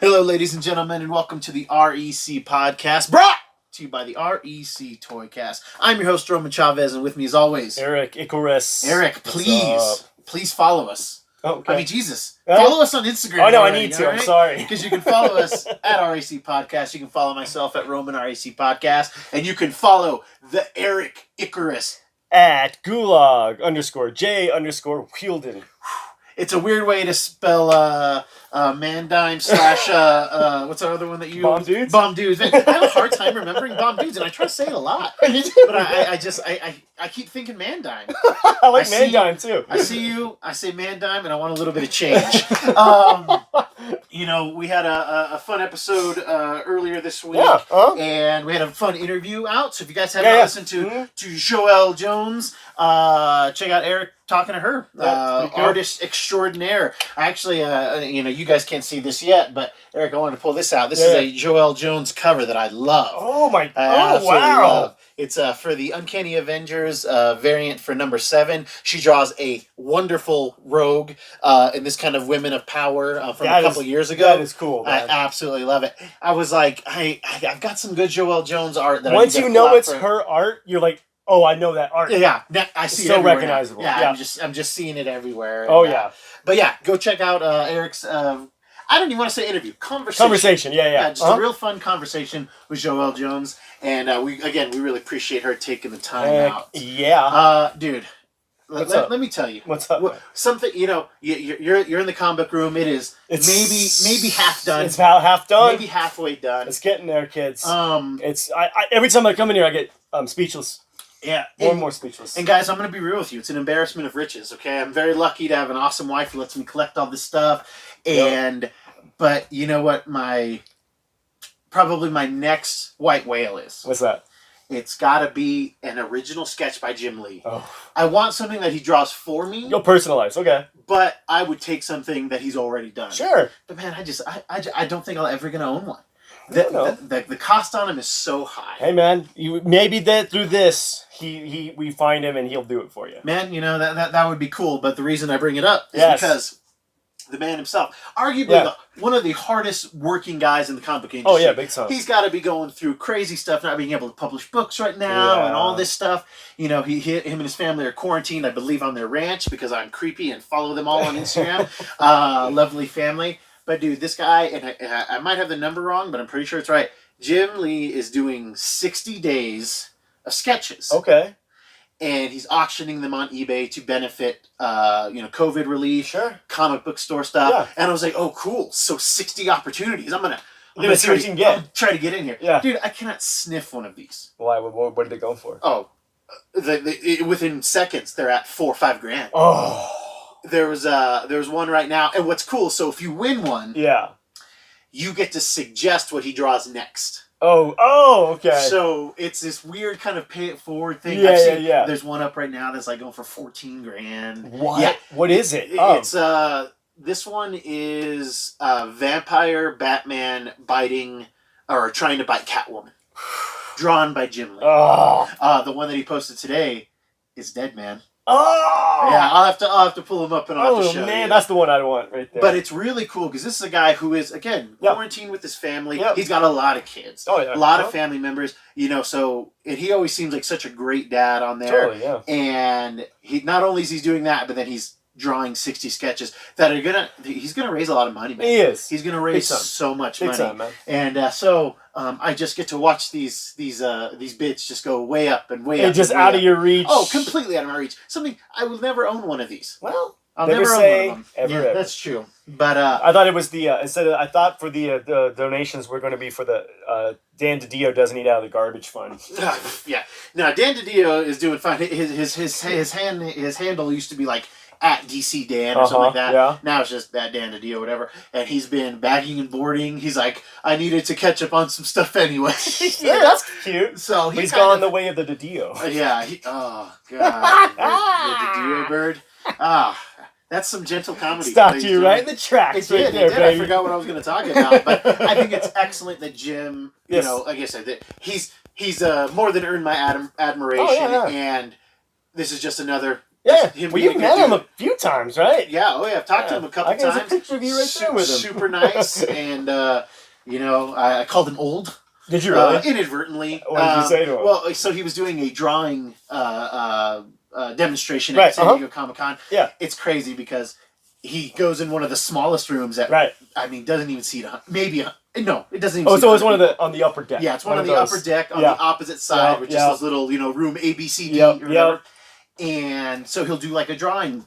Hello, ladies and gentlemen, and welcome to the REC podcast, brought to you by the REC Toycast. I'm your host, Roman Chavez, and with me as always, Eric Icarus. Eric, please follow us. Oh, okay. I mean, Jesus. Follow us on Instagram. Oh, no, I need to. Right? I'm sorry. Because you can follow us at REC Podcast. You can follow myself at Roman REC Podcast. And you can follow the Erik Icarus at gulag_J_Wielden. It's a weird way to spell Mandime / what's our other one that you... Bomb Dudes? Bomb Dudes. Man, I have a hard time remembering Bomb Dudes, and I try to say it a lot. You do? But I keep thinking Mandime. I like Mandime, too. I see you, I say Mandime, and I want a little bit of change. We had a fun episode earlier this week, and we had a fun interview out. So if you guys haven't listened to Joelle Jones, check out Eric talking to her, artist extraordinaire. I actually, you guys can't see this yet, but Eric, I wanted to pull this out. This is a Joelle Jones cover that I love. Oh my! Wow! Love. It's for the Uncanny Avengers variant for number 7. She draws a wonderful rogue in this kind of Women of Power from a couple years ago. That is cool, man. I absolutely love it. I was like, I've got some good Joelle Jones art. That Once you know it's her art, you're like, oh, I know that art. Yeah, I see it. So recognizable. Yeah, I'm just seeing it everywhere. Oh yeah. But yeah, go check out Eric's. I don't even want to say interview. Conversation. Yeah. Just a real fun conversation with Joelle Jones, and we really appreciate her taking the time out. Yeah. Dude. Let me tell you. What's up? Something you're in the comic room. It's maybe half done. It's about half done. Maybe halfway done. It's getting there, kids. It's every time I come in here, I get speechless. Yeah, more and more speechless. And guys, I'm going to be real with you. It's an embarrassment of riches. Okay, I'm very lucky to have an awesome wife who lets me collect all this stuff. But you know what? Probably my next white whale is. What's that? It's got to be an original sketch by Jim Lee. Oh. I want something that he draws for me. You'll personalize, okay. But I would take something that he's already done. Sure. But man, I don't think I'll ever going to own one. The cost on him is so high. Hey man, maybe through this we find him and he'll do it for you. Man, that would be cool. But the reason I bring it up is because the man himself, arguably one of the hardest working guys in the comic book industry. Oh yeah, big time. He's got to be going through crazy stuff, not being able to publish books right now, and all this stuff. Him and his family are quarantined, I believe, on their ranch because I'm creepy and follow them all on Instagram. Lovely family. But dude, this guy, and I might have the number wrong, but I'm pretty sure it's right. Jim Lee is doing 60 days of sketches. Okay. And he's auctioning them on eBay to benefit, COVID relief, comic book store stuff. Yeah. And I was like, oh, cool. So 60 opportunities. I'm gonna try to get in here. Yeah. Dude, I cannot sniff one of these. Why? What are they going for? Oh, within seconds, they're at $4 or $5 grand. Oh. There's one right now, and what's cool, so if you win one, you get to suggest what he draws next. Oh, okay. So it's this weird kind of pay it forward thing. Yeah. There's one up right now that's like going for $14 grand. What? Yeah. What is it? It's this one is vampire Batman trying to bite Catwoman, drawn by Jim Lee. Oh. The one that he posted today is Dead Man. Oh! Yeah, I'll have to pull him up and I'll have to show you. Man, that's the one I want right there. But it's really cool because this is a guy who is, again, quarantined with his family. Yep. He's got a lot of kids. Oh, yeah. A lot of family members. And he always seems like such a great dad on there. Totally, yeah. And not only is he doing that, but then he's drawing 60 sketches that are he's gonna raise a lot of money, man. He is. He's gonna raise so much money. Big time, man. And I just get to watch these bids just go way up and way up. Just out of your reach. Oh, completely out of my reach. Something I will never own one of these. Well, I'll never own one of them. Ever. That's true. But I thought it was I thought for the donations were going to be for the Dan DiDio doesn't eat out of the garbage fund. Yeah. No, Dan DiDio is doing fine. His handle used to be like at DC Dan or something like that. Yeah. Now it's just that Dan DiDio, whatever. And he's been bagging and boarding. He's like, I needed to catch up on some stuff anyway. Yeah, that's cute. So he's gone the way of the DiDio. Yeah. Oh God, the DiDio bird. That's some gentle comedy. Stopped you right in the tracks. It did. I forgot what I was going to talk about, but I think it's excellent that Jim. Like I said, that he's more than earned my admiration, and this is just another Yeah. him Well, being you've a met good him dude. a few times, right? Yeah, oh yeah, I've talked to him a couple There's a times. picture of you right there with him. Super nice, and you know, I called him old. Did you really? Inadvertently. What did you say to him? Well, so he was doing a drawing demonstration at Right, San Diego Comic Con. Yeah. It's crazy because he goes in one of the smallest rooms that, Right. I mean, doesn't even seat maybe no, it doesn't even. Oh, seat so it's 100 one of the people. on the upper deck. Yeah, it's one on the those. upper deck on Yeah. the opposite side, Yep, which yep. is those little, you know, room A, B, C, D, Yep, or whatever. yep. And so he'll do like a drawing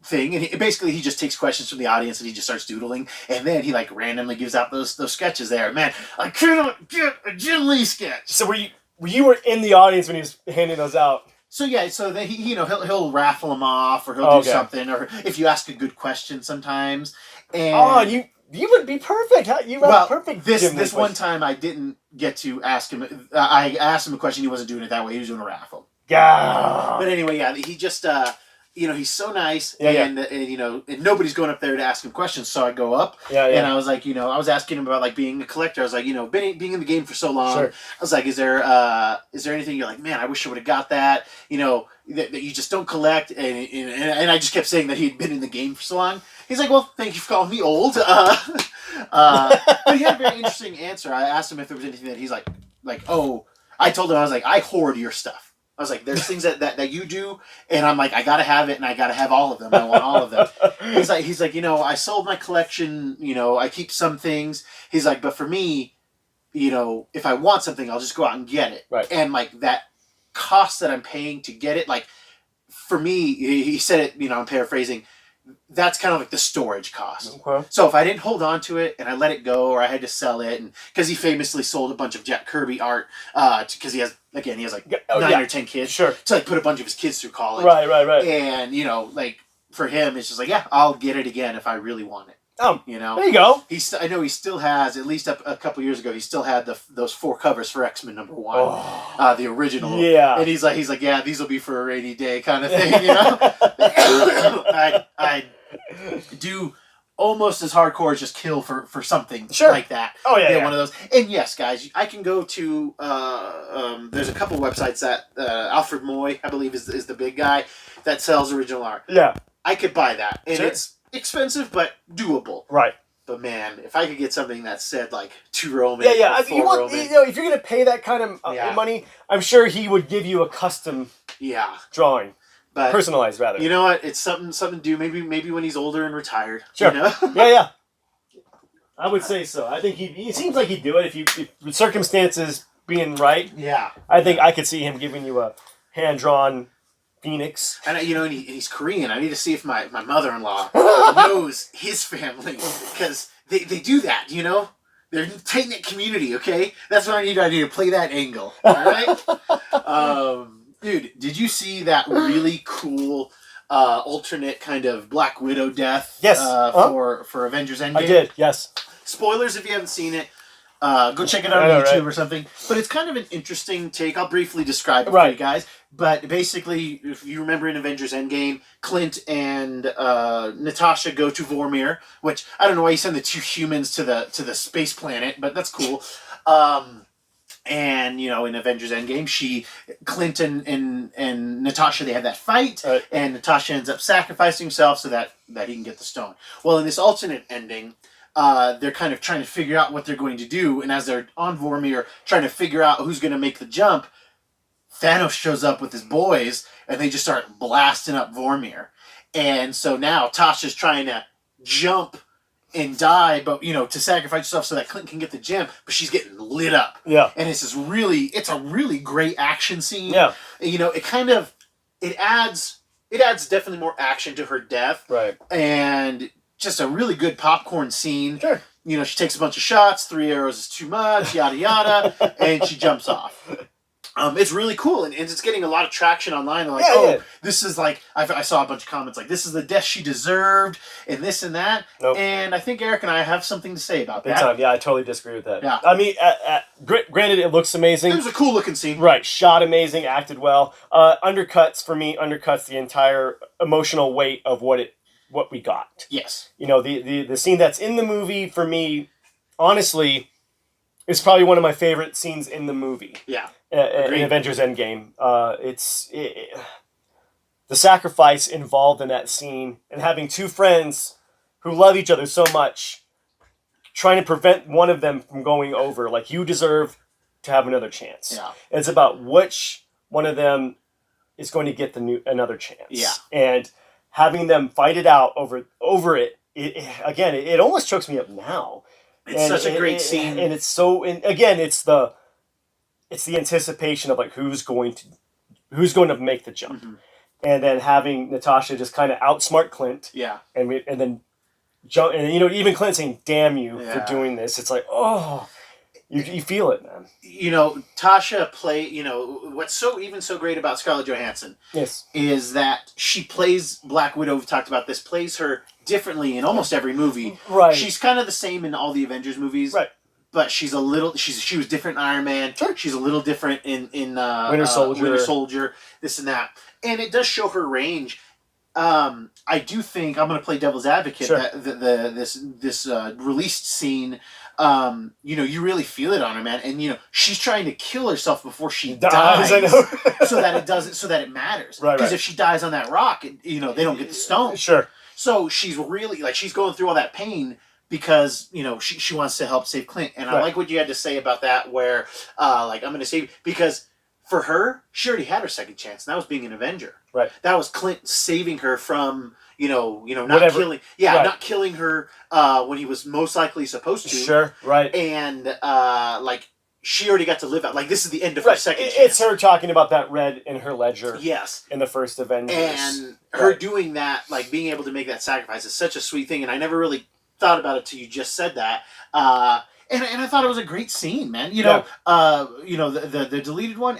thing, and basically he just takes questions from the audience and he just starts doodling, and then he like randomly gives out those sketches there. Man, I cannot get a Jim Lee sketch. So you were in the audience when he was handing those out? So yeah, so then he, you know, he'll raffle them off, or he'll Okay. do something, or if you ask a good question sometimes. And Oh, you would be perfect. You have perfect. This Jim Lee one question. time I didn't get to ask him. I asked him a question. He wasn't doing it that way. He was doing a raffle. Yeah. But anyway, yeah, he just you know, he's so nice, Yeah, and you know, and nobody's going up there to ask him questions. So I go up, Yeah. and I was like, you know, I was asking him about like being a collector. I was like, you know, being in the game for so long. Sure. I was like, is there anything you're like, man, I wish I would have got that, you know, that you just don't collect, and I just kept saying that he'd been in the game for so long. He's like, well, thank you for calling me old. But he had a very interesting answer. I asked him if there was anything that he's like, oh, I told him, I was like, I hoard your stuff. I was like, there's things that you do, and I'm like, I gotta have it, and I gotta have all of them. I want all of them. He's like, you know, I sold my collection. You know, I keep some things. He's like, but for me, you know, if I want something, I'll just go out and get it. Right. And like that cost that I'm paying to get it, like for me, he said it. You know, I'm paraphrasing. That's kind of like the storage cost. Okay. So if I didn't hold on to it and I let it go, or I had to sell it, and because he famously sold a bunch of Jack Kirby art, because he has like 9 or 10 kids, Sure. to like put a bunch of his kids through college. Right. And you know, like for him, it's just like, yeah, I'll get it again if I really want it. You know, there you go. I know he still has, at least a couple years ago, he still had those 4 covers for X-Men #1, the original. Yeah. And he's like, yeah, these will be for a rainy day kind of thing. You know, I do almost as hardcore as just kill for something like that. Oh yeah, One of those. And yes, guys, I can go to there's a couple websites that Alfred Moy, I believe, is the big guy that sells original art. Yeah. I could buy that, and Sure. it's expensive but doable. Right. But man, if I could get something that said like 2 Roman, Yeah. or 4 Roman, You know, if you're gonna pay that kind of money, I'm sure he would give you a custom drawing. But personalized, rather. You know what? It's something to do. Maybe when he's older and retired. Sure. You know? Yeah. I would say so. I think he seems like he'd do it if circumstances being right. Yeah. I think I could see him giving you a hand drawn Phoenix. And you know, and he's Korean. I need to see if my mother-in-law knows his family, because they do that. You know, they're a tight knit community. Okay, that's what I need to play that angle. All right. Dude, did you see that really cool alternate kind of Black Widow death? Yes. For Avengers Endgame? I did, yes. Spoilers if you haven't seen it. Go check it out on YouTube or something. But it's kind of an interesting take. I'll briefly describe it for you guys. But basically, if you remember in Avengers Endgame, Clint and Natasha go to Vormir, which I don't know why you send the 2 humans to the space planet, but that's cool. And you know, in Avengers Endgame, Clint and Natasha, they have that fight, and Natasha ends up sacrificing himself so that he can get the stone. Well, in this alternate ending, they're kind of trying to figure out what they're going to do, and as they're on Vormir trying to figure out who's going to make the jump, Thanos shows up with his boys, and they just start blasting up Vormir. And so now Tasha's trying to jump and die, but you know, to sacrifice herself so that Clint can get the gem, but she's getting lit up. Yeah. And it's a really great action scene. Yeah. You know, it adds definitely more action to her death. Right. And just a really good popcorn scene. Sure. You know, she takes a bunch of shots, 3 arrows is too much, yada yada, and she jumps off. It's really cool, and it's getting a lot of traction online. They're like, this is like, I saw a bunch of comments like, this is the death she deserved, and this and that. Nope. And I think Eric and I have something to say about Big that. time. Yeah, I totally disagree with that. Yeah. I mean, granted, it looks amazing. It was a cool looking scene. Right. Shot amazing, acted well. Undercuts the entire emotional weight of what we got. Yes. You know, the scene that's in the movie, for me, honestly, is probably one of my favorite scenes in the movie. Yeah. In Avengers Endgame. the sacrifice involved in that scene, and having two friends who love each other so much, trying to prevent one of them from going over. Like, you deserve to have another chance. Yeah. It's about which one of them is going to get another chance. Yeah. And having them fight it out over it, again, it almost chokes me up now. It's such a great scene. And it's so, and again, it's the anticipation of like who's going to make the jump. Mm-hmm. And then having Natasha just kind of outsmart Clint. Yeah. And then jump, and even Clint saying "damn you" for doing this. It's like, oh, you feel it, man. Tasha what's so great about Scarlett Johansson is that she plays Black Widow. We've talked about this. Plays her differently in almost every movie. Right. She's kind of the same in all the Avengers movies. Right. But she was different in Iron Man. Sure. She's a little different in Winter Soldier. This and that, and it does show her range. I do think I'm going to play devil's advocate. Sure. That this released scene, you really feel it on her, man. And she's trying to kill herself before she dies. I know. so that it matters. Right. Because if she dies on that rock, they don't get the stone. Sure. So she's really she's going through all that pain because she wants to help save Clint. And I like what you had to say about that. Where I'm going to save because. For her, she already had her second chance, and that was being an Avenger. Right. That was Clint saving her from, not Whatever. killing. Yeah, right. Not killing her when he was most likely supposed to. Sure. Right. And she already got to live out. Like, this is the end of her second chance. It's her talking about that red in her ledger. Yes. In the first Avengers. And her doing that, being able to make that sacrifice is such a sweet thing. And I never really thought about it till you just said that. And I thought it was a great scene, man. The deleted one,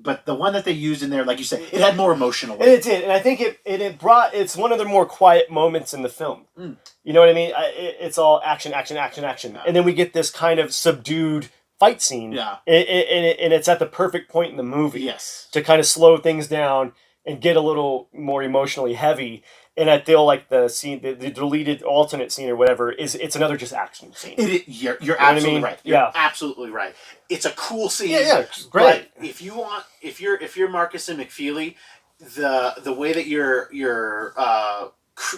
but the one that they used in there, like you said, it had more emotional weight. It did, and I think it's one of the more quiet moments in the film. Mm. You know what I mean? It's all action, action, action, action, and then we get this kind of subdued fight scene. Yeah, and it's at the perfect point in the movie. Yes, to kind of slow things down and get a little more emotionally heavy. And I feel like the scene, the deleted alternate scene or whatever, it's another just action scene. You're absolutely right. You're absolutely right. It's a cool scene. Yeah, it's great. But if you're Marcus and McFeely, the way that you're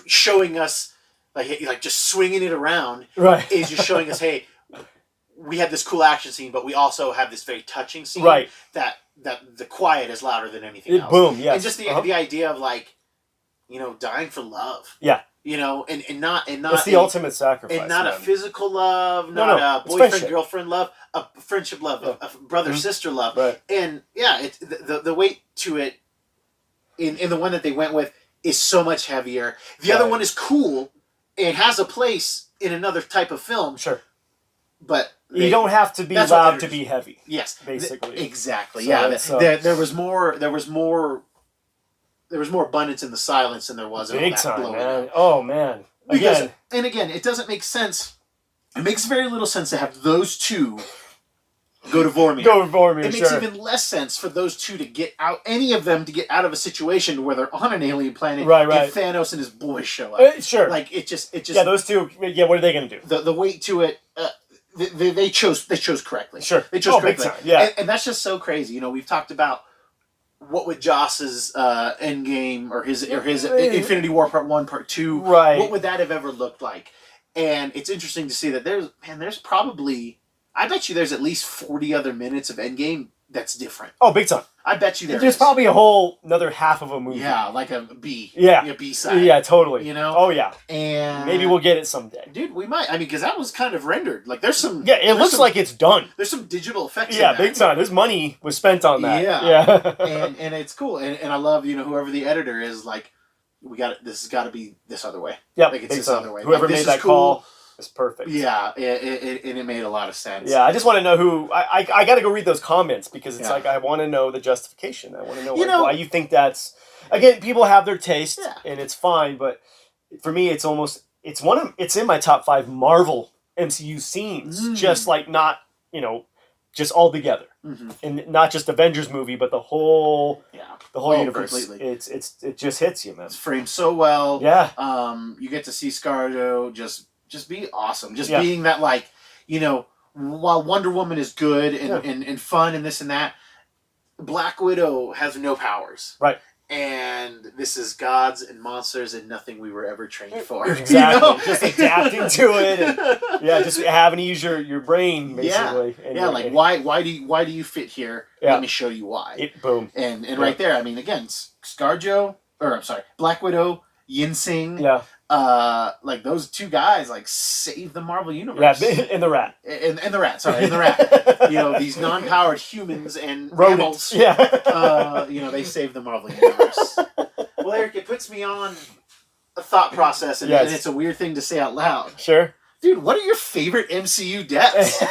showing us like just swinging it around, right, is just showing us, hey, we have this cool action scene, but we also have this very touching scene. Right. That the quiet is louder than anything else. Boom. Yes. And just the idea of dying for love. Yeah. And not it's the ultimate sacrifice. And not a physical love, not a boyfriend girlfriend love, a friendship love, a brother sister love. Right. And it's the weight to it in the one that they went with is so much heavier. The other one is cool. It has a place in another type of film. Sure. But you don't have to be loud to be heavy. Yes. Basically. Exactly. So there was more abundance in the silence than there was in all that time, blowing man. up. Oh man! Again, it doesn't make sense. It makes very little sense to have those two go to Vormir. It makes even less sense for those two to get out. Any of them to get out of a situation where they're on an alien planet. Right. And Thanos and his boys show up. Sure. It just. Yeah, those two. Yeah, what are they going to do? The weight to it. They chose correctly. Sure. They chose correctly. Big time. Yeah. And that's just so crazy. We've talked about. What would Joss's Endgame or his Infinity War Part 1, Part 2, right? What would that have ever looked like? And it's interesting to see that there's probably, I bet you there's at least 40 other minutes of Endgame that's different. Oh, big time. I bet you there's probably a whole another half of a movie. Yeah, like a B. Yeah. A B-side. Yeah, totally. Oh, yeah. And maybe we'll get it someday. Dude, we might. Because that was kind of rendered. Like, there's some... Yeah, it looks like it's done. There's some digital effects in big time. There's money was spent on that. Yeah. and it's cool. And I love, whoever the editor is, like, this has got to be this other way. Yeah, like, it's this other way. Whoever made that call... It's perfect. Yeah, it made a lot of sense. Yeah, I just want to know who... I got to go read those comments because it's like I want to know the justification. I want to know why you think that's... Again, people have their taste, and it's fine, but for me, it's almost... It's in my top 5 Marvel MCU scenes. Just like not, just all together. Mm-hmm. And not just Avengers movie, but the whole... The whole universe. Completely. It just hits you, man. It's framed so well. Yeah. You get to see Scarjo just be awesome. Just being that, while Wonder Woman is good and fun and this and that, Black Widow has no powers. Right. and this is gods and monsters and nothing we were ever trained for. Exactly. You know? Just adapting to it. And, just having to use your brain, basically. Yeah. Like, why do you fit here? Yeah. Let me show you why. Boom. And right there, I mean, again, Black Widow, Yin-Sing. Yeah. Like those two guys, like save the Marvel universe. Yeah, in the Rat. In the Rat. You know, these non-powered humans and mammals. Yeah. You know, they save the Marvel universe. Well, Eric, it puts me on a thought process, and it's a weird thing to say out loud. Sure. Dude, what are your favorite MCU deaths?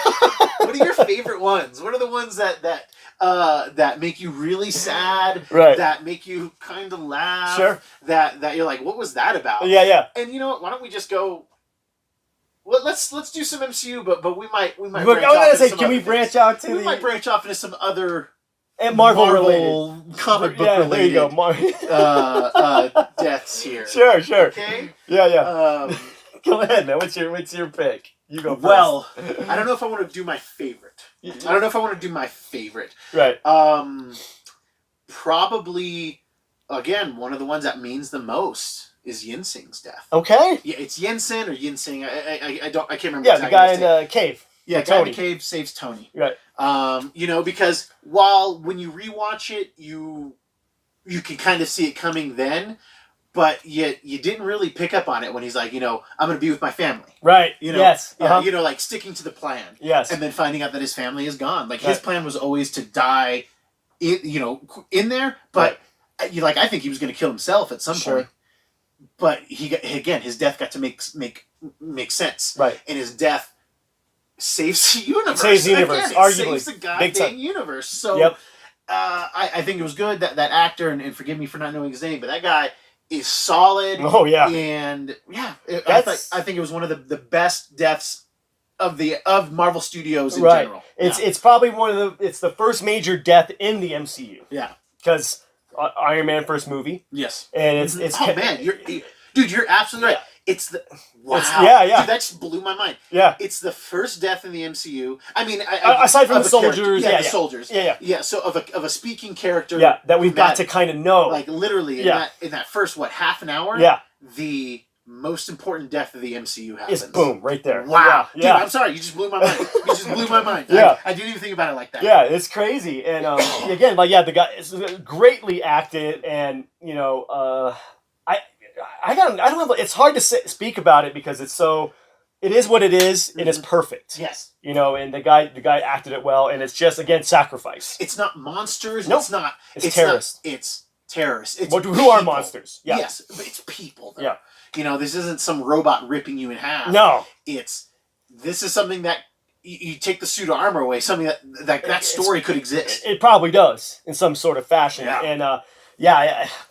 What are your favorite ones? What are the ones that make you really sad? Right. That make you kind of laugh? Sure. That you're like, what was that about? Yeah. And you know what? Why don't we just go? Well, let's do some MCU, but we might. I was gonna say, can we branch out to? We might branch off into some other. And Marvel related comic book related. There you go. Deaths here. Sure. Okay. Yeah. Go ahead, man. What's your pick? You go first. Well, I don't know if I want to do my favorite. Right. Probably, again, one of the ones that means the most is Yin-Sing's death. Okay. Yeah, it's Yin-Sing or Yin-Sing. I can't remember. Yeah, the guy in the cave. Yeah, the guy in the cave saves Tony. Right. You know, because when you rewatch it, you can kind of see it coming then. But yet you didn't really pick up on it when he's like, you know, I'm going to be with my family. Right. You know, yes. Yeah, you know, like sticking to the plan. Yes. And then finding out that his family is gone. Like his plan was always to die, in there. But I think he was going to kill himself at some point. But his death got to make sense. Right. And his death saves the universe. Arguably. Saves the goddamn universe. So I think it was good that actor, and forgive me for not knowing his name, but that guy is solid. Oh yeah, and I think it was one of the best deaths of Marvel Studios in general. It's probably it's the first major death in the MCU. Yeah, because Iron Man first movie. Yes, and it's oh man, you're absolutely right. It's the wow. Yeah. Dude, that just blew my mind. Yeah. It's the first death in the MCU. I mean, aside from the soldiers. The soldiers. Yeah. So of a speaking character. Yeah, that we've got to kind of know. Like literally in that first half an hour. Yeah. The most important death of the MCU happens. It's boom right there. Wow. Yeah. Dude, I'm sorry. You just blew my mind. Yeah. I didn't even think about it like that. Yeah, it's crazy. And again, the guy is greatly acted, and I don't know. It's hard to speak about it because it is what it is, and it's perfect. Yes. And the guy acted it well, and it's just, again, sacrifice. It's not monsters. Nope. It's not. It's terrorists. It's terrorists. It's who are monsters? Yeah. Yes, but it's people, though. Yeah. This isn't some robot ripping you in half. No. This is something that you take the suit of armor away, something that story could exist. It probably does in some sort of fashion. Yeah. And,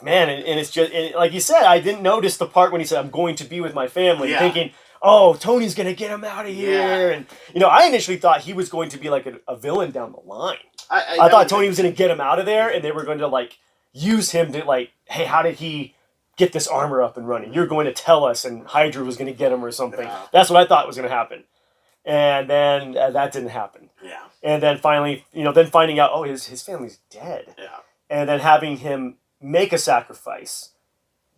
man, and it's just, like you said, I didn't notice the part when he said, I'm going to be with my family, thinking, oh, Tony's going to get him out of here. And, I initially thought he was going to be like a villain down the line. I thought Tony was going to get him out of there, and they were going to, use him to, hey, how did he get this armor up and running? You're going to tell us, and Hydra was going to get him or something. Yeah. That's what I thought was going to happen. And then that didn't happen. Yeah. And then finally, then finding out, oh, his family's dead. Yeah. And then having him make a sacrifice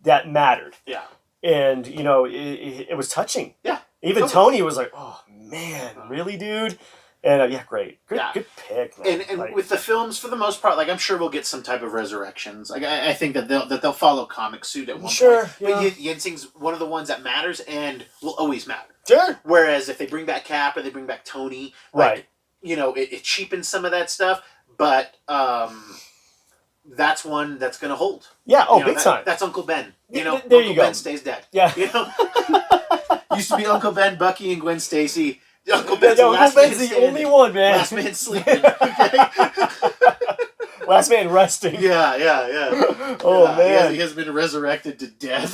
that mattered. Yeah. And, it was touching. Yeah. Even Tony was like, oh, man, really, dude? And, great. Good pick, man. And with the films, for the most part, I'm sure we'll get some type of resurrections. I think that they'll follow comic suit at one point. Yeah. But Yin-Sing's one of the ones that matters and will always matter. Sure. Whereas if they bring back Cap or they bring back Tony, it cheapens some of that stuff. But that's one that's going to hold. Yeah, big time. That's Uncle Ben. There Uncle you go. Ben stays dead. Yeah. Used to be Uncle Ben, Bucky, and Gwen Stacy. Uncle Ben's the only one, man. Last man sleeping. Okay? Last man resting. Yeah. Oh, man. He has been resurrected to death.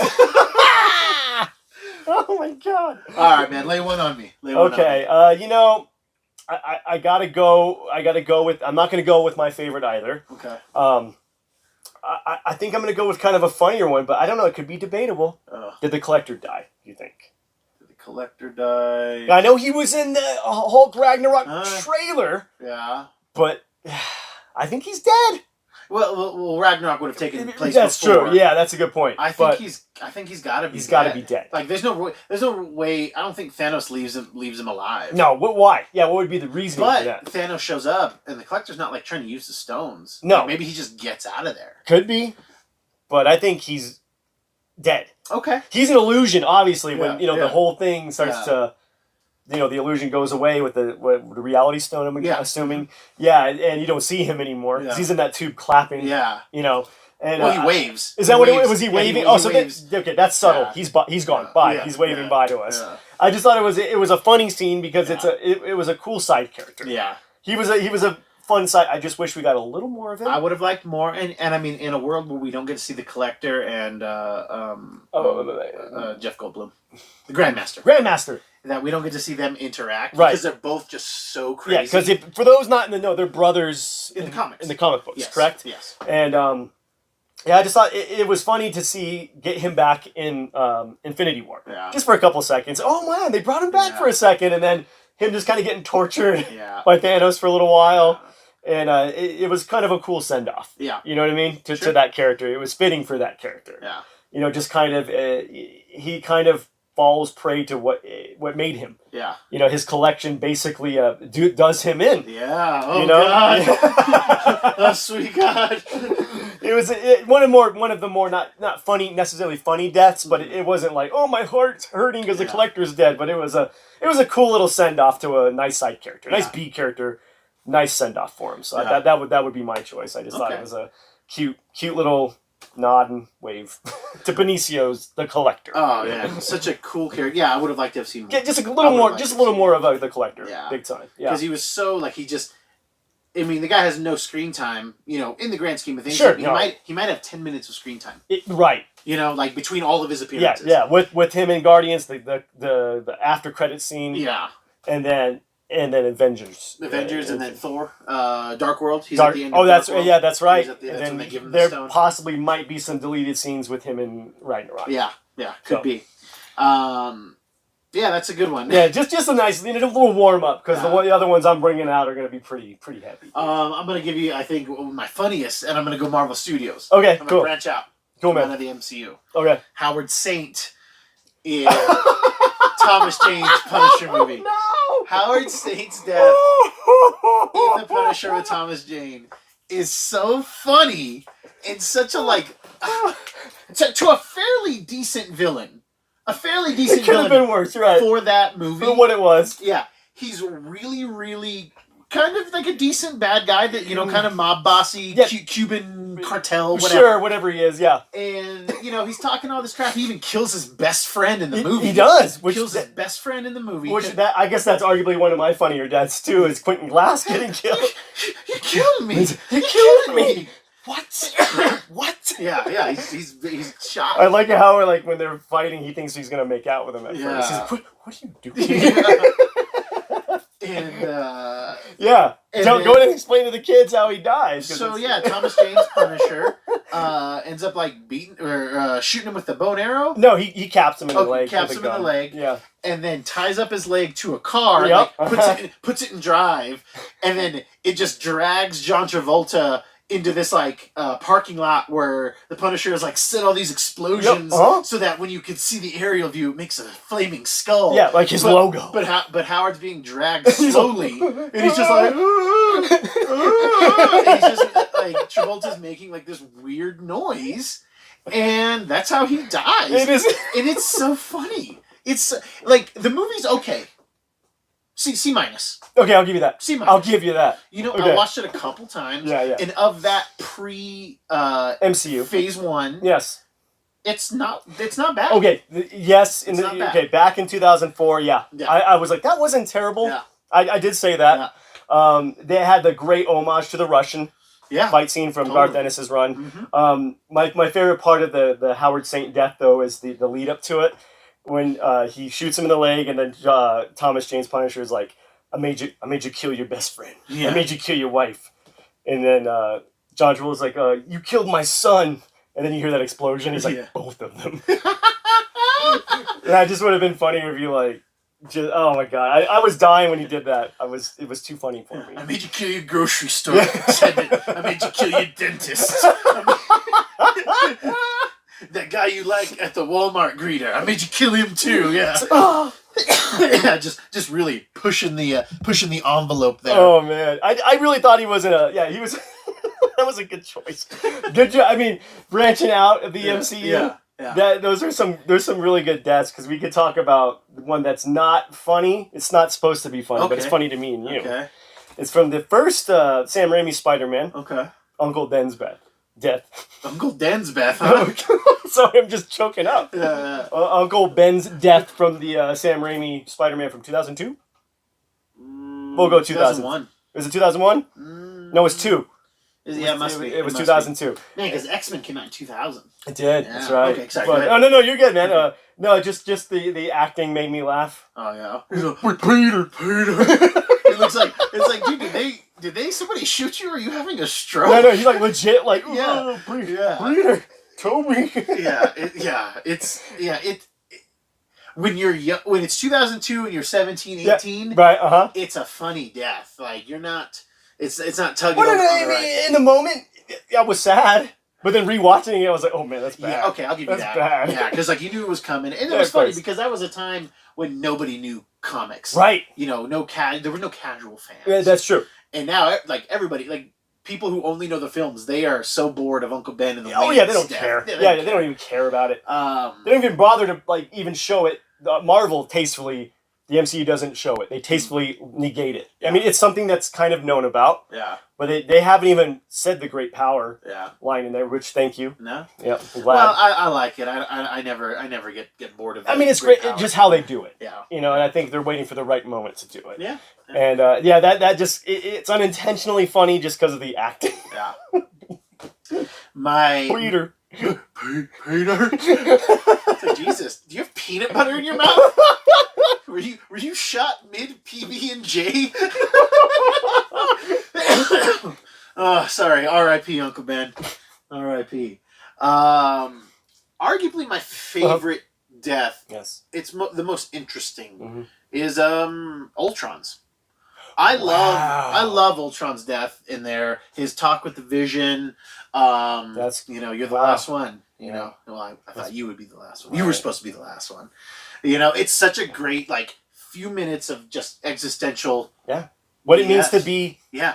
Oh, my God. All right, man. Lay one on me. Okay. I gotta go with. I'm not gonna go with my favorite either. Okay. I think I'm gonna go with kind of a funnier one, but I don't know. It could be debatable. Did the Collector die? You think? Did the Collector die? I know he was in the Hulk Ragnarok trailer. Yeah. But I think he's dead. Well, Ragnarok would have taken place. That's before. true. Yeah, that's a good point. I think he's got to be. He's got to be dead. Like, there's no way. I don't think Thanos leaves him alive. No, why? Yeah, what would be the reason for that? But Thanos shows up, and the Collector's not like trying to use the stones. No, like, maybe he just gets out of there. Could be, but I think he's dead. Okay. He's an illusion, obviously. When the whole thing starts to. The illusion goes away with the reality stone, I'm assuming. Yeah, and you don't see him anymore. Yeah. He's in that tube clapping. Yeah. And he waves. Is that what it was? Was he waving? That's subtle. Yeah. He's gone. Bye. Yeah. He's waving bye to us. Yeah. I just thought it was a funny scene because it was a cool side character. Yeah. He was a fun side. I just wish we got a little more of him. I would have liked more, and I mean, in a world where we don't get to see the Collector and Jeff Goldblum, the Grandmaster. That we don't get to see them interact because they're both just so crazy. Yeah, because for those not in the know, they're brothers in the comics. In the comic books, yes. Correct? Yes. And I just thought it was funny to get him back in Infinity War. Yeah. Just for a couple seconds. Oh man, they brought him back for a second, and then him just kind of getting tortured by Thanos for a little while. Yeah. And it was kind of a cool send off. Yeah. You know what I mean? To that character, it was fitting for that character. Yeah. Just kind of he kind of falls prey to what made him. Yeah. His collection basically does him in. Yeah. Oh God. Oh sweet God. It was one of the more not necessarily funny deaths, but it wasn't like, oh, my heart's hurting because the Collector's dead. But it was a cool little send off to a nice side character, nice B character, nice send off for him. So that would be my choice. I just thought it was a cute little nod and wave to Benicio's The Collector. Oh yeah, such a cool character. Yeah, I would have liked to have seen more. Just a little more of The Collector. Yeah, big time. Yeah, because he was so I mean, the guy has no screen time. In the grand scheme of things, sure, he might have 10 minutes of screen time. Right. Between all of his appearances. Yeah. With him in Guardians, the after credit scene. Yeah. And then Avengers. And then Thor, Dark World. He's at the end. That's right. And then they give him there the stone. Possibly might be some deleted scenes with him in Ragnarok. Yeah, could be. Yeah, that's a good one. Yeah, just a nice, a little warm up because the other ones I'm bringing out are going to be pretty heavy. I'm going to give you, I think, my funniest, and I'm going to go Marvel Studios. Okay, I'm going to branch out. Cool, man. Out of the MCU. Okay. Howard Saint in Thomas Jane's Punisher movie. No! Howard Saint's death in The Punisher with Thomas Jane is so funny and such a to a fairly decent villain. A fairly decent villain. It could have been worse, right? For that movie. For what it was. Yeah. He's really, really kind of like a decent bad guy that, kind of mob bossy, Cuban cartel, whatever. Sure, whatever he is, yeah. And, he's talking all this crap. He even kills his best friend in the movie. He does. Kills his best friend in the movie. I guess that's arguably one of my funnier deaths, too, is Quentin Glass getting killed. You killed me. You killed me. What? What? Yeah, he's shocked. I like how when they're fighting, he thinks he's gonna make out with him at first. He's like, what are you doing? Go ahead and explain to the kids how he dies. So Thomas Jane's Punisher ends up beating or shooting him with the bow and arrow. No, he caps him in the leg. Caps him in the leg. Yeah, and then ties up his leg to a car. Yep. Puts it in drive, and then it just drags John Travolta into this parking lot where the Punisher has set all these explosions so that when you can see the aerial view, it makes a flaming skull. Yeah, like his logo. But Howard's being dragged slowly, and he's just and he's just Travolta's making this weird noise, and that's how he dies. It is, and it's so funny. It's the movie's okay. C minus. Okay, I'll give you that. C minus. I'll give you that. I watched it a couple times. Yeah. And of that pre MCU phase 1, yes, it's not bad. Okay, yes, back in 2004, I was like, that wasn't terrible. Yeah. I did say that. Yeah. They had the great homage to the Russian fight scene from Garth Ennis's run. Mm-hmm. My favorite part of the Howard Saint death though is the lead up to it. When he shoots him in the leg, and then Thomas Jane's Punisher is like, I made you kill your best friend. Yeah. I made you kill your wife. And then John Travolta's like, you killed my son. And then you hear that explosion. He's like, both of them. And that just would have been funny if you Oh my god, I was dying when he did that. It was too funny for me. I made you kill your grocery store attendant. I made you kill your dentist. That guy you like at the Walmart greeter. I made you kill him too. Yeah. Yeah, just really pushing the envelope there. Oh man, I really thought he wasn't a. Yeah, he was. That was a good choice. Good job. I mean, branching out of the MCU. Yeah. Yeah. There's some really good deaths because we could talk about one that's not funny. It's not supposed to be funny, but it's funny to me and you. Okay. It's from the first Sam Raimi Spider-Man. Okay. Uncle Den's death. Uncle Den's Beth, huh? Sorry, I'm just choking up. Yeah. Uncle Ben's death from the Sam Raimi Spider-Man from 2002? We'll go 2001. Is it 2001? No, it's 2. Yeah, it must be. It was 2002. Man, because X-Men came out in 2000. It did. Yeah. That's right. Okay, sorry. But, no, you're good, man. No, just the acting made me laugh. Oh yeah. He's like, Peter. It looks like dude, somebody shoot you? Or are you having a stroke? No, he's like legit, like Peter, Toby. When you're young, when it's 2002 and you're 17, 18, yeah, right? It's a funny death. Like you're not. It's not tugging. Well, in the moment, I was sad. But then rewatching it, I was like, "Oh man, that's bad." Yeah, okay, I'll give you that. That's bad. Yeah, because like you knew it was coming, and it was funny because that was a time when nobody knew comics. Right. You know, there were no casual fans. Yeah, that's true. And now, like everybody, like people who only know the films, they are so bored of Uncle Ben and the. They don't care. They don't even care about it. They don't even bother to even show it. Marvel tastefully. The MCU doesn't show it. They tastefully negate it. I mean, it's something that's kind of known about. Yeah. But they haven't even said the great power line in there, which thank you. No? Yep. I'm glad. Well, I like it. I never get bored of it. I mean, it's great just how they do it. Yeah. You know, and I think they're waiting for the right moment to do it. Yeah. And that just it's unintentionally funny just because of the acting. Yeah. Peter. It's like, Jesus, do you have peanut butter in your mouth? Were you shot mid PB and J? Oh, sorry. R.I.P. Uncle Ben. R.I.P. Arguably my favorite death. Yes. It's the most interesting. Is Ultron's. I love Ultron's death in there. His talk with the Vision. That's you're the last one. You know, well, I thought you would be the last one. You were supposed to be the last one. You know, it's such a great few minutes of just existential. Yeah. What it means to be. Yeah.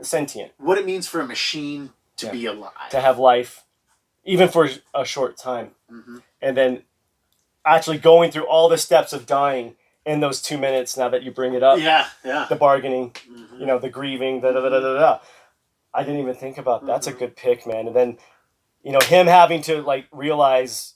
Sentient. What it means for a machine to be alive. To have life, even for a short time, and then actually going through all the steps of dying. In those 2 minutes, now that you bring it up, the bargaining, the grieving, I didn't even think about that. That's a good pick, man. And then, him having to realize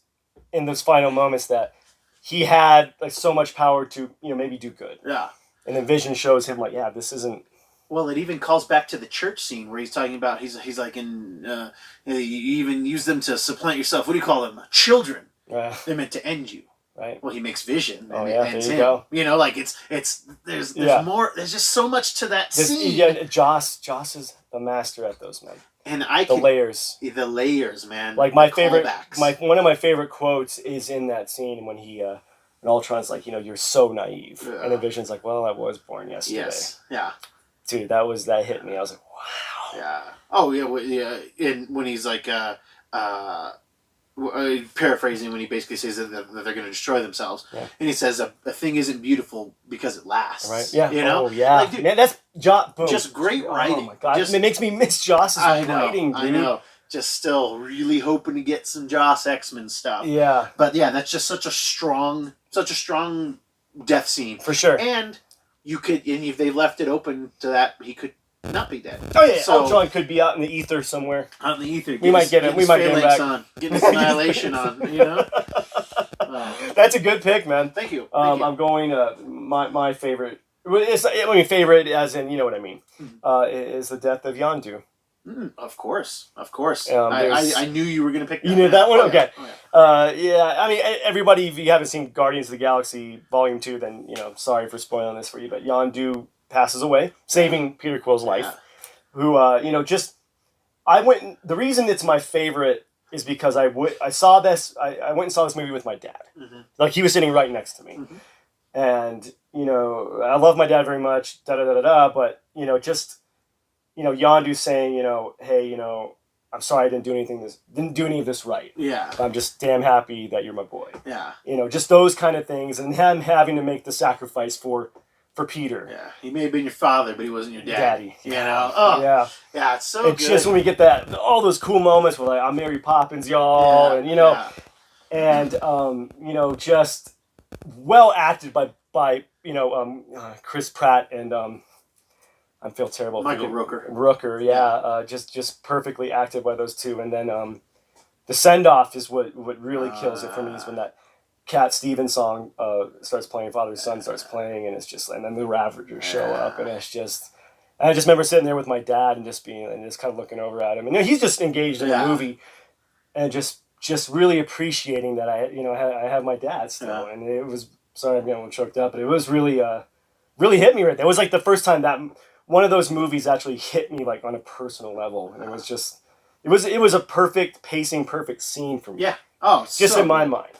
in those final moments that he had so much power to maybe do good. Yeah. And then Vision shows him this isn't. Well, it even calls back to the church scene where he's talking about he's like you even use them to supplant yourself. What do you call them? Children. They're meant to end you. Right. Well, he makes Vision. And there you go. There's more. There's just so much to that scene. Yeah, Joss is the master at those, man. And layers. The layers, man. My favorite. One of my favorite quotes is in that scene when he and Ultron's like, you're so naive, and then Vision's like, well, I was born yesterday. Yes. Yeah. Dude, that hit me. I was like, wow. Yeah. Oh yeah. And when he's like, paraphrasing when he basically says that they're going to destroy themselves, and he says a thing isn't beautiful because it lasts. Right? Yeah. Oh yeah. Dude, man, that's just great writing. Oh my god! It makes me miss Joss's writing. Dude. I know. Just still really hoping to get some Joss X-Men stuff. Yeah. But yeah, that's just such a strong death scene for sure. And if they left it open to that, he could not be dead. Oh yeah, so Ultron could be out in the ether somewhere. Out in the ether. We might get him back. Getting his annihilation on. That's a good pick, man. Thank you. I'm going my favorite. Favorite as in what I mean. Is the death of Yondu. Of course. I knew you were going to pick that. You knew that one? Okay. Oh, yeah. I mean, everybody, if you haven't seen Guardians of the Galaxy Volume 2, then, sorry for spoiling this for you, but Yondu passes away, saving Peter Quill's life, who, the reason it's my favorite is because I went and saw this movie with my dad. He was sitting right next to me. and I love my dad very much, but just Yondu saying, hey, I'm sorry I didn't do any of this right. Yeah. I'm just damn happy that you're my boy. Yeah. Just those kind of things, and him having to make the sacrifice for Peter. Yeah. He may have been your father, but he wasn't your daddy. Yeah. Oh. Yeah. Yeah, it's so good. It's just when we get all those cool moments where like, I'm Mary Poppins, y'all, and and just well acted by Chris Pratt and I feel terrible. Michael Rooker. Rooker, yeah. Just perfectly acted by those two. And then the send-off is what really kills it for me, is when that Cat Stevens song starts playing, Father's Son starts playing, and it's just, and then the Ravagers show up, and it's just, I just remember sitting there with my dad and just kind of looking over at him. And he's just engaged in the movie, and just really appreciating that I have my dad still. And it was, sorry I'm getting choked up, but it was really hit me right there. It was like the first time that one of those movies actually hit me like on a personal level. And it was just, it was a perfect pacing, perfect scene for me. Yeah. Oh, just so in my mind,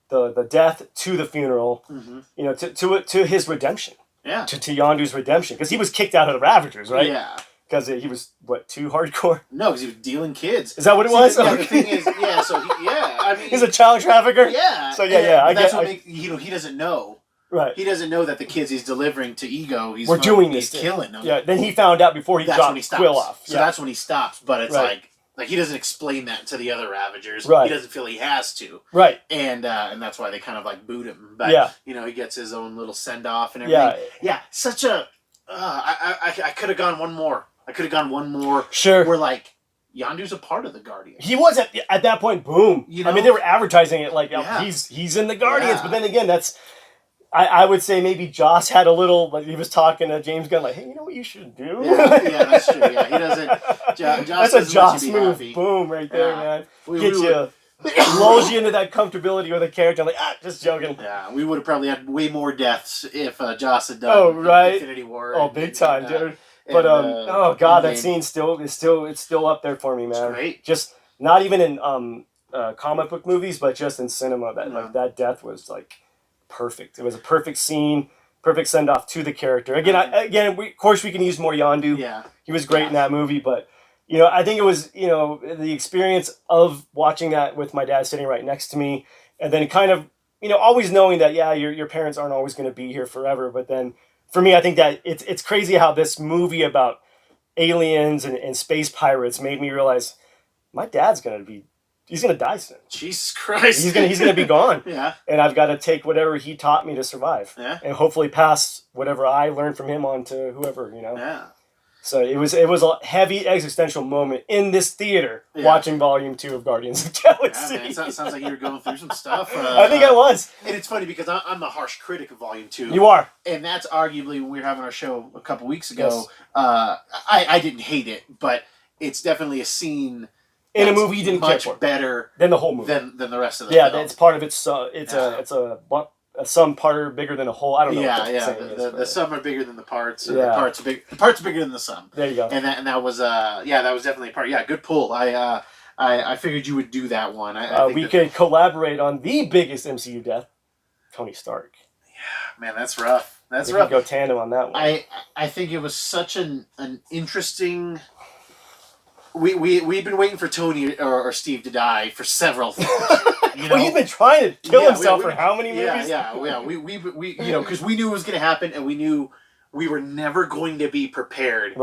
the death to the funeral, to his redemption. Yeah. To Yondu's redemption, because he was kicked out of the Ravagers, right? Yeah. Because he was too hardcore. No, because he was dealing kids. Is that what it was? Yeah. The thing is, so I mean, he's a child trafficker. Yeah. So I guess guess he doesn't know. Right. He dodoesn't know that the kids he's delivering to Ego, he's killing them. Yeah. Then he found out before he dropped Quill off. So that's when he stops. But it's like he doesn't explain that to the the Ravagers. Right. He doesn't feel he has to. Right. And that's why they kind of like boot him. But he gets his own little send off and everything. Yeah. Such a. I could have gone one more. Sure. Where like Yondu's a part of the Guardians. He was at that point. Boom. I mean, they were advertising it like he's in the Guardians, but then again, that's. I would say maybe Joss had a little, like he was talking to James Gunn, like, hey, you know what you should do? Yeah, that's true. Yeah, he doesn't. Joss that's a Joss move. Happy. Boom, right there, man. Lulls you into that comfortability with the character. I'm like, just joking. Yeah, we would have probably had way more deaths if Joss had done Infinity War. Oh, big time, dude. But oh god, that scene it's still up there for me, man. It's great. Just not even in comic book movies, but just in cinema. That death was like perfect. It was a perfect scene, perfect send off to the character. Again, of course we can use more Yondu. Yeah, he was great in that movie, but I think it was the experience of watching that with my dad sitting right next to me, and then kind of always knowing that your parents aren't always going to be here forever, but then. For me, I think that it's crazy how this movie about aliens and space pirates made me realize my dad's he's gonna die soon. Jesus Christ. He's gonna be gone. Yeah. And I've got to take whatever he taught me to survive. Yeah. And hopefully pass whatever I learned from him on to whoever, Yeah. So it was a heavy existential moment in this theater watching Volume 2 of Guardians of the Galaxy. Yeah, man, it sounds like you were going through some stuff. I think I was. And it's funny because I'm a harsh critic of Volume 2. You are. And that's arguably, when we were having our show a couple weeks ago, I didn't hate it, but it's definitely a scene in a movie you didn't care for. Much better than the whole movie. Than the rest of the film. Yeah, it's part of its, a sum part are bigger than a whole. I don't know. The sum are bigger than the parts. The parts are bigger than the sum. There you go. And that was that was definitely a part. Yeah, good pull. I figured you would do that one. We could collaborate on the biggest MCU death, Tony Stark. Yeah, man, that's rough. That's rough. We could go tandem on that one. I think it was such an interesting. We've been waiting for Tony or Steve to die for several things. Well, he's been trying to kill himself for how many movies? Yeah. We because we knew it was going to happen, and we knew we were never going to be prepared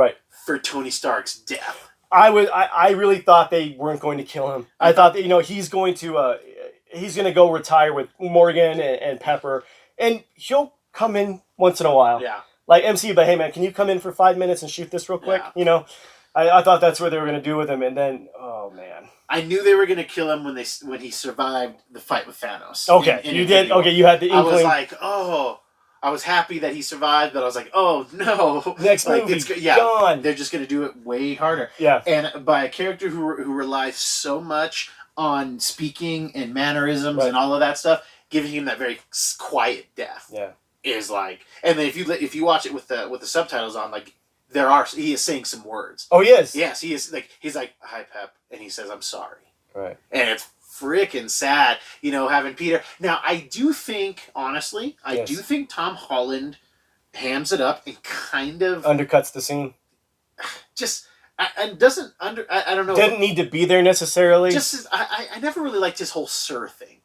for Tony Stark's death. I really thought they weren't going to kill him. I thought that he's going to go retire with Morgan and Pepper, and he'll come in once in a while. Yeah. Like MCU, but hey man, can you come in for 5 minutes and shoot this real quick? Yeah. I thought that's what they were going to do with him, and then, oh man. I knew they were going to kill him when he survived the fight with Thanos. Okay, you did. Okay, you had the inkling. I was like, I was happy that he survived, but I was like, oh no. Next movie, gone. They're just going to do it way harder. Yeah. And by a character who relies so much on speaking and mannerisms and all of that stuff, giving him that very quiet death. Yeah. Is like, and then if you watch it with the subtitles on, like. He is saying some words. Oh, he is? Yes, he is. He's like, hi, Pep. And he says, I'm sorry. Right. And it's freaking sad, having Peter. Now, I do think, honestly, I do think Tom Holland hams it up and kind of undercuts the scene. Just and doesn't I don't know. Didn't need to be there necessarily. Just I never really liked his whole Sir thing.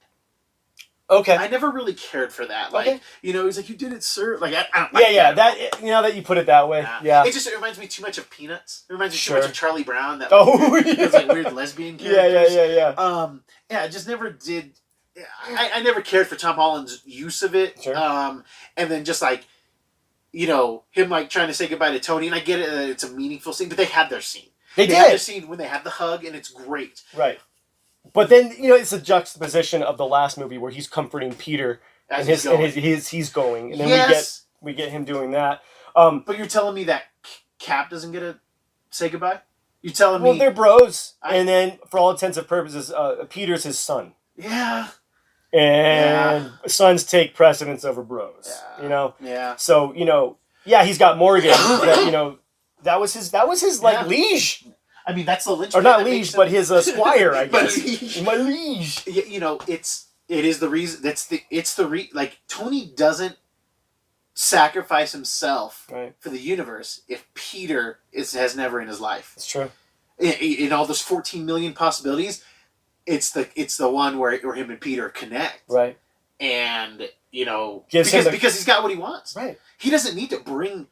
Okay. I never really cared for that. Like, he's like, you did it, sir. Like, I don't like that. That you put it that way. Yeah. It reminds me too much of Peanuts. It reminds me too much of Charlie Brown. That it's like weird lesbian characters. Yeah. I just never did. I never cared for Tom Holland's use of it. Sure. And then just like, him like trying to say goodbye to Tony, and I get it that it's a meaningful scene, but they had their scene. They had their scene when they had the hug, and it's great. Right. But then it's a juxtaposition of the last movie where he's comforting Peter and he's going, and then we get him doing that. But you're telling me that Cap doesn't get to say goodbye? You're telling me? Well, they're bros, and then for all intents and purposes, Peter's his son. Yeah. And sons take precedence over bros. Yeah. Yeah. So he's got Morgan. That was his liege. I mean, that's the linchpin. Or not liege, but his squire, I guess. My liege. It is the reason. Like, Tony doesn't sacrifice himself for the universe if Peter has never in his life. It's true. In all those 14 million possibilities, it's the one where him and Peter connect. Right. And because he's got what he wants. Right. He doesn't need to bring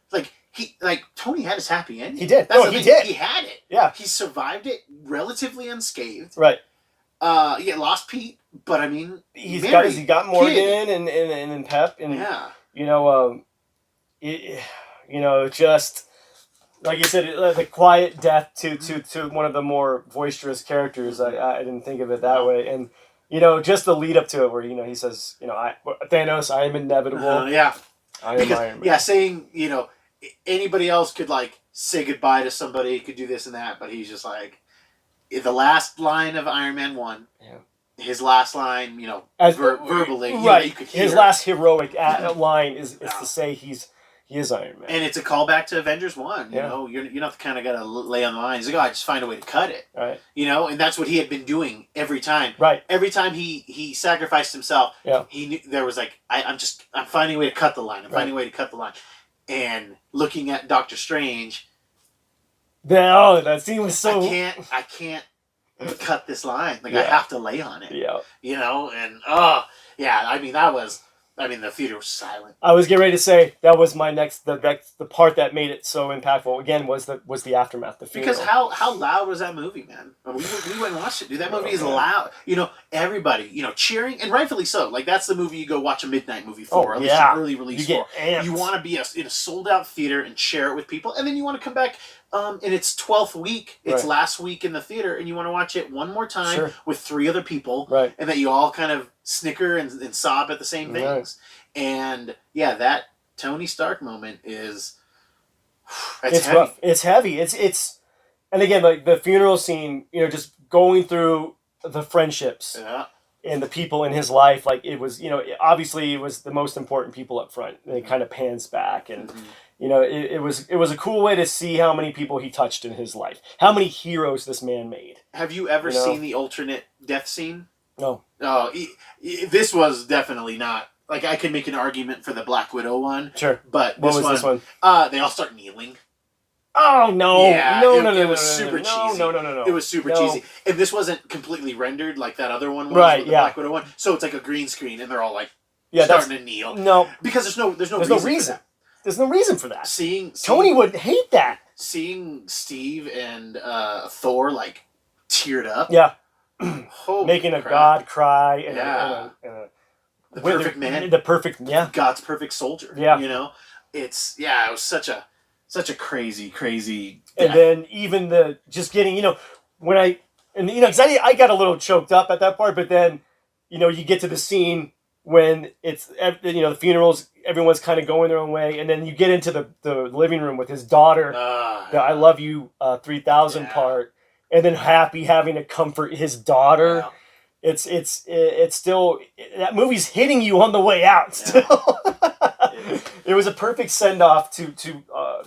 Tony had his happy ending. He did. He did. He had it. Yeah. He survived it relatively unscathed. Right. He lost Pete, but I mean, he got Morgan and Pep, and just like you said, the quiet death to one of the more boisterous characters. I didn't think of it that way, and just the lead up to it, where he says, Thanos, I am inevitable. I am Iron Man. Saying anybody else could say goodbye to somebody, could do this and that, but he's just like, the last line of Iron Man 1, his last line, verbally, right? You could hear. His last heroic line is to say he is Iron Man, and it's a callback to Avengers 1. You're not the kind of guy to lay on the line. He's like, I just find a way to cut it, right? And that's what he had been doing every time. Right. Every time he sacrificed himself, he knew there was I'm finding a way to cut the line. I'm finding a way to cut the line. And looking at Doctor Strange, that scene was so. I can't cut this line. I have to lay on it. Yeah. And I mean, the theater was silent. I was getting ready to say that was my the part that made it so impactful. Again, was the aftermath, the funeral. Because how loud was that movie, man? We went and watched it, dude. That movie is loud. Everybody, cheering, and rightfully so. That's the movie you go watch a midnight movie for, at least an early release for. You want to be in a sold out theater and share it with people, and then you want to come back in its 12th week, its last week in the theater, and you want to watch it one more time with 3 other people, and that you all kind of snicker and sob at the same things. And that Tony Stark moment is it's heavy. Rough. It's heavy. It's and again, the funeral scene, just going through the friendships and the people in his life, it was, obviously it was the most important people up front, and it kind of pans back, and it was a cool way to see how many people he touched in his life, how many heroes this man made. Have you ever seen the alternate death scene? No. Oh, this was definitely not. I could make an argument for the Black Widow one. Sure. But this one? They all start kneeling. Oh, no. Yeah, no. It was super cheesy. No. It was super cheesy. And this wasn't completely rendered like that other one was. Right, the Black Widow one. So it's like a green screen, and they're all starting to kneel. No. Because there's no reason. For that. There's no reason for that. Seeing Tony would hate that. Seeing Steve and Thor teared up. Yeah. Making a god cry. The perfect man. God's perfect soldier. Yeah. It was such a crazy. And then even when because I got a little choked up at that part, but then, you get to the scene when it's, the funerals, everyone's kind of going their own way, and then you get into the living room with his daughter, the I love you 3000 part, and then Happy having to comfort his daughter. Yeah. It's still, that movie's hitting you on the way out still. It was a perfect send off to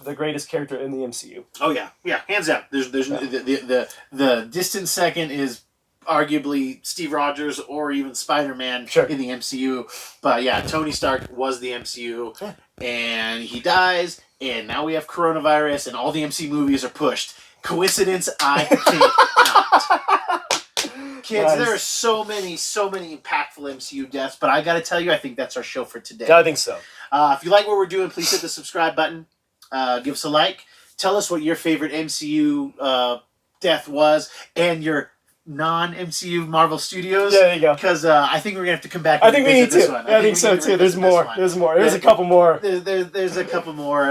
the greatest character in the MCU. Oh yeah, hands down. There's the distant second is arguably Steve Rogers or even Spider-Man in the MCU. But yeah, Tony Stark was the MCU, and he dies, and now we have coronavirus, and all the MCU movies are pushed. Coincidence? I think not. Kids, there are so many impactful MCU deaths, but I gotta tell you, I think that's our show for today. I think so. If you like what we're doing, please hit the subscribe button. Give us a like. Tell us what your favorite MCU death was, and your non-MCU Marvel Studios. Yeah, there you go. Because I think we're gonna have to come back. I think we need to. Yeah, I think so too. There's more. There's a couple more. There's a couple more.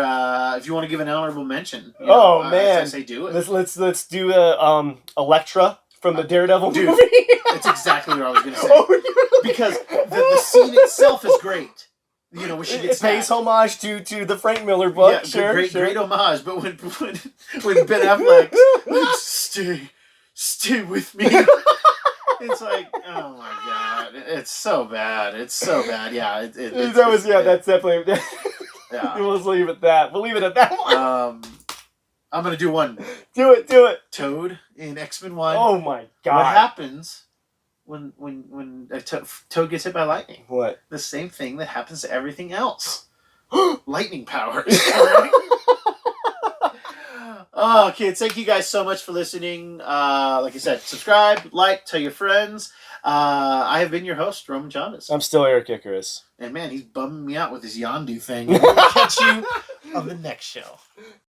If you want to give an honorable mention. Man, I say do it. Let's do Elektra from the Daredevil movie. That's exactly what I was gonna say. Because the scene itself is great. You know, when she gets pays homage to the Frank Miller book. Yeah, great homage. But when Ben Affleck stay with me, it's like, oh my god, it's so bad. It's so bad. Yeah, that's definitely. Yeah, let's leave it at that. We'll leave it at that one. I'm gonna do one. Do it. Toad in X-Men 1. Oh my god! What happens when Toad gets hit by lightning? What? The same thing that happens to everything else. Lightning powers. Oh, kids, thank you guys so much for listening. Like I said, subscribe, like, tell your friends. I have been your host, Roman Chavez. I'm still Erik Icarus. And man, he's bumming me out with his Yondu thing. We'll catch you on the next show.